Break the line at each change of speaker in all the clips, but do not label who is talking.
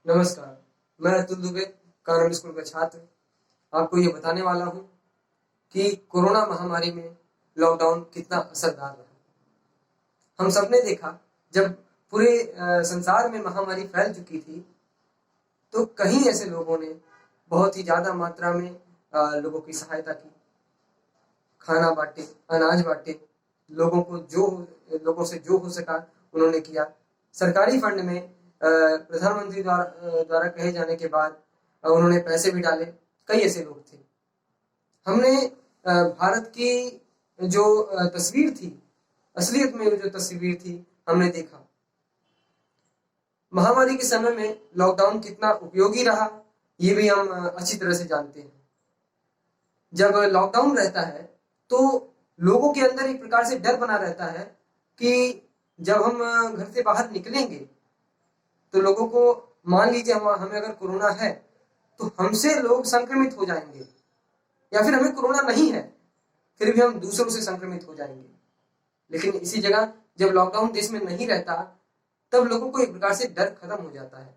नमस्कार। मैं अतुल दुबे, कानून स्कूल का छात्र, आपको ये बताने वाला हूँ कि कोरोना महामारी में लॉकडाउन कितना असरदार रहा। हम सबने देखा, जब पूरे संसार में महामारी फैल चुकी थी, तो कहीं ऐसे लोगों ने बहुत ही ज़्यादा मात्रा में लोगों की सहायता की, खाना बाँटे, अनाज बाँटे, लोगों से जो हो सका उन्होंने किया। सरकारी फंड में प्रधानमंत्री द्वारा कहे जाने के बाद उन्होंने पैसे भी डाले। कई ऐसे लोग थे। हमने भारत की जो तस्वीर थी, असलियत में जो तस्वीर थी, हमने देखा। महामारी के समय में लॉकडाउन कितना उपयोगी रहा, ये भी हम अच्छी तरह से जानते हैं। जब लॉकडाउन रहता है तो लोगों के अंदर एक प्रकार से डर बना रहता है कि जब हम घर से बाहर निकलेंगे तो लोगों को, मान लीजिए हमें अगर कोरोना है तो हमसे लोग संक्रमित हो जाएंगे, या फिर हमें कोरोना नहीं है फिर भी हम दूसरों से संक्रमित हो जाएंगे। लेकिन इसी जगह जब लॉकडाउन देश में नहीं रहता, तब लोगों को एक प्रकार से डर खत्म हो जाता है,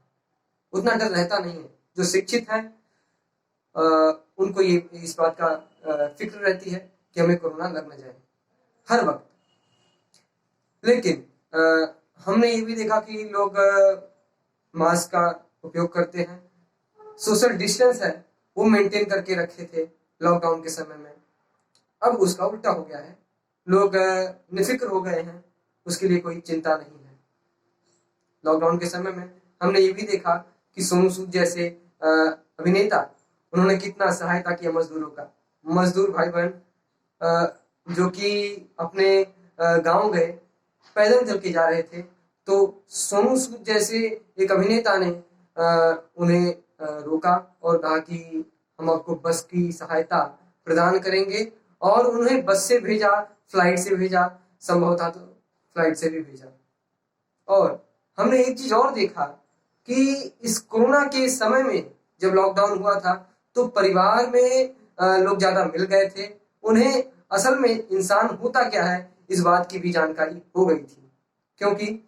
उतना डर रहता नहीं है। जो शिक्षित है उनको ये इस बात का फिक्र रहती है कि हमें कोरोना लग न जाए हर वक्त। लेकिन हमने ये भी देखा कि लोग मास्क का उपयोग करते हैं, सोशल डिस्टेंस है वो मेंटेन करके रखे थे लॉकडाउन के समय में। अब उसका उल्टा हो गया है, लोग निफिक्र हो गए हैं, उसके लिए कोई चिंता नहीं है। लॉकडाउन के समय में हमने ये भी देखा कि सोनू सूद जैसे अभिनेता, उन्होंने कितना सहायता किया मजदूरों का। मजदूर भाई बहन जो कि अपने गांव गए, पैदल चल के जा रहे थे, तो सोनू सूद जैसे एक अभिनेता ने उन्हें रोका और कहा कि हम आपको बस की सहायता प्रदान करेंगे, और उन्हें बस से भेजा, फ्लाइट से भेजा, संभव था तो फ्लाइट से भी भेजा। और हमने एक चीज और देखा कि इस कोरोना के समय में जब लॉकडाउन हुआ था तो परिवार में लोग ज्यादा मिल गए थे। उन्हें असल में इंसान होता क्या है इस बात की भी जानकारी हो गई थी, क्योंकि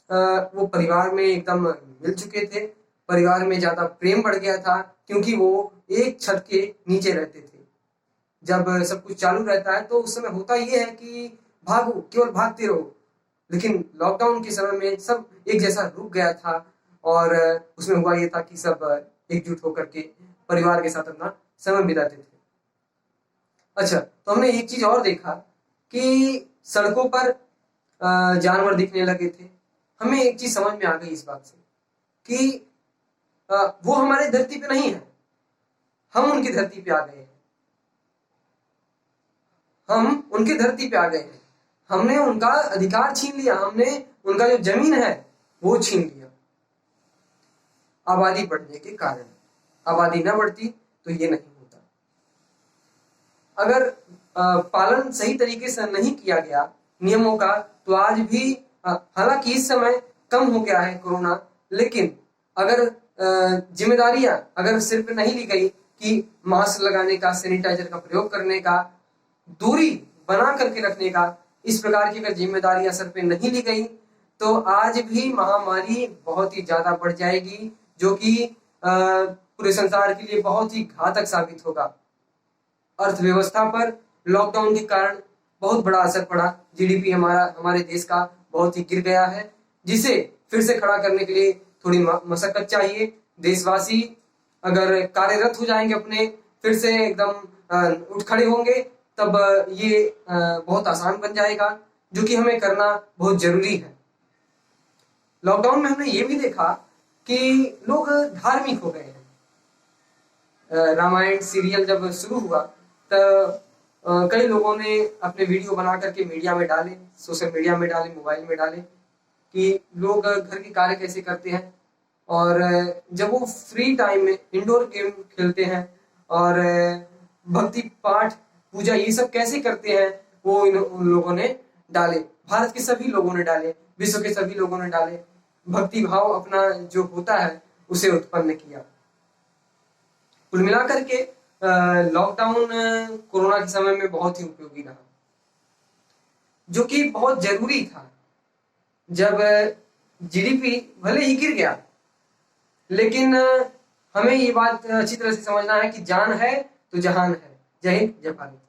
वो परिवार में एकदम मिल चुके थे। परिवार में ज्यादा प्रेम बढ़ गया था, क्योंकि वो एक छत के नीचे रहते थे। जब सब कुछ चालू रहता है तो उस समय होता ये है कि भागो, केवल भागते रहो। लेकिन लॉकडाउन के समय में सब एक जैसा रुक गया था, और उसमें हुआ ये था कि सब एकजुट होकर के परिवार के साथ अपना समय बिताते थे। अच्छा, तो हमने एक चीज और देखा कि सड़कों पर जानवर दिखने लगे थे। हमें एक चीज समझ में आ गई इस बात से कि वो हमारे धरती पे नहीं है, हम उनकी धरती पे आ गए हैं। हम उनकी धरती पे आ गए हैं, हमने उनका अधिकार छीन लिया, हमने उनका जो जमीन है वो छीन लिया। आबादी बढ़ने के कारण। आबादी न बढ़ती तो ये नहीं होता। अगर पालन सही तरीके से नहीं किया गया नियमों का, तो आज भी, हालांकि इस समय कम हो गया है कोरोना, लेकिन अगर जिम्मेदारियां अगर सिर पे नहीं ली गई कि मास्क लगाने का, सैनिटाइजर का प्रयोग करने का, दूरी बना करके रखने का, इस प्रकार की अगर जिम्मेदारियां सर पे नहीं ली गई, तो आज भी महामारी बहुत ही ज्यादा बढ़ जाएगी, जो कि पूरे संसार के लिए बहुत ही घातक साबित होगा। अर्थव्यवस्था पर लॉकडाउन के कारण बहुत बड़ा असर पड़ा। जीडीपी हमारे देश का बहुत ही गिर गया है, जिसे फिर से खड़ा करने के लिए थोड़ी मशक्कत चाहिए। देशवासी अगर कार्यरत हो जाएंगे, अपने फिर से एकदम उठ खड़े होंगे, तब ये बहुत आसान बन जाएगा, जो कि हमें करना बहुत जरूरी है। लॉकडाउन में हमने ये भी देखा कि लोग धार्मिक हो गए हैं। रामायण सीरियल जब शुरू हुआ तो कई लोगों ने अपने वीडियो बना करके मीडिया में डाले, सोशल मीडिया में डाले, मोबाइल में डाले कि लोग घर के कार्य कैसे करते हैं, और जब वो फ्री टाइम में इंडोर गेम खेलते हैं और भक्ति पाठ पूजा ये सब कैसे करते हैं, वो उन लोगों ने डाले। भारत के सभी लोगों ने डाले, विश्व के सभी लोगों ने डाले। भक्ति भाव अपना जो होता है उसे उत्पन्न किया। कुल मिलाकर के लॉकडाउन कोरोना के समय में बहुत ही उपयोगी रहा, जो कि बहुत जरूरी था। जब जीडीपी भले ही गिर गया, लेकिन हमें ये बात अच्छी तरह से समझना है कि जान है तो जहान है। जय हिंद, जय भारत।